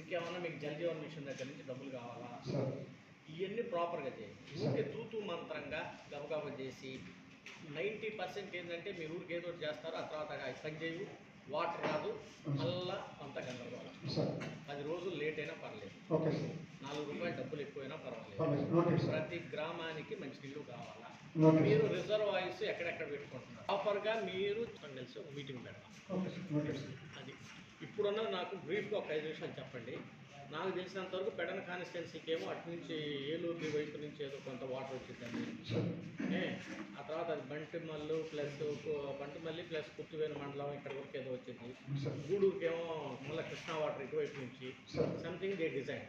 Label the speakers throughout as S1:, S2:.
S1: ఇంకేమన్నా మీకు జల్ జీవన్ మిషన్ దగ్గర నుంచి డబ్బులు కావాలా,
S2: సార్
S1: ఇవన్నీ ప్రాపర్గా చేయండి. ఊరికే తూతూ మంత్రంగా గబగబా చేసి 90% ఏంటంటే మీరు ఊరికి ఏదో ఒకటి చేస్తారు, ఆ తర్వాత పని చేయవు, వాటర్ రాదు, మళ్ళా అంత గందరగోళం. 10 రోజులు లేట్ అయినా పర్లేదు, ₹4 డబ్బులు ఎక్కువైనా పర్వాలేదు. ప్రతి గ్రామానికి మంచినీళ్ళు కావాలా, మీరు రిజర్వాయర్స్ ఎక్కడెక్కడ పెట్టుకుంటున్నారు ప్రాపర్గా మీరు కలిసి ఒక మీటింగ్ పెడతాం. అది ఇప్పుడున్న నాకు బ్రీఫ్గా ఒక 5 నిమిషాలు చెప్పండి. నాకు తెలిసినంత వరకు పెడన కాన్స్టిట్యున్సీకి ఏమో అటు నుంచి ఏలూరు వైపు నుంచి ఏదో కొంత వాటర్ వచ్చిందండి. ఆ తర్వాత అది బంటిమల్లు ప్లస్ కుర్తివేలు మండలం ఇక్కడ వరకు ఏదో వచ్చింది. గూడూరుకి ఏమో మళ్ళీ కృష్ణా వాటర్ ఇటువైపు నుంచి సంథింగ్ దే డిజైన్.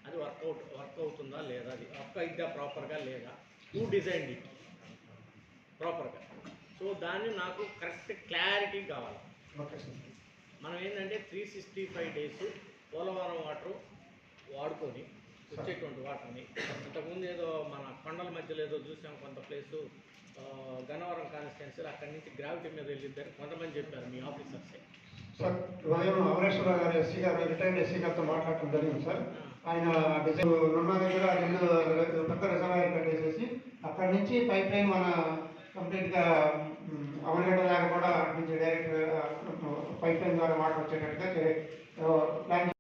S1: అది వర్క్ అవుతుందా లేదా, అది వర్క్ అయిద్దా ప్రాపర్గా లేదా, డిజైన్ ఇట్ ప్రాపర్గా. సో దాన్ని నాకు కరెక్ట్ క్లారిటీ కావాలి. మనం ఏంటంటే 365 డేస్ పోలవరం వాటర్ వాడుకొని వచ్చేటువంటి వాటర్ని, ఇంతకుముందు ఏదో మన కొండల మధ్యలో ఏదో చూసాం కొంత ప్లేసు గన్నవరం కాన్స్టిట్యున్సీ, అక్కడి నుంచి గ్రావిటీ మీద వెళ్ళిద్దని కొంతమంది చెప్పారు మీ ఆఫీసర్సే.
S2: సార్ ఉదయం అమరేశ్వరరావు గారు ఎస్సీ గారు రిటైర్డ్ ఎస్సీ గారితో మాట్లాడటం జరిగింది సార్. ఆయన ఉన్న దగ్గర పెద్ద రిజర్వాయర్ కట్టేసేసి అక్కడి నుంచి పైప్ లైన్ మన కంప్లీట్గా అమరగడ్డ దాకా కూడా అక్కడి నుంచి డైరెక్ట్ పైప్ లైన్ ద్వారా వాటర్ వచ్చేటట్టుగా ప్లాన్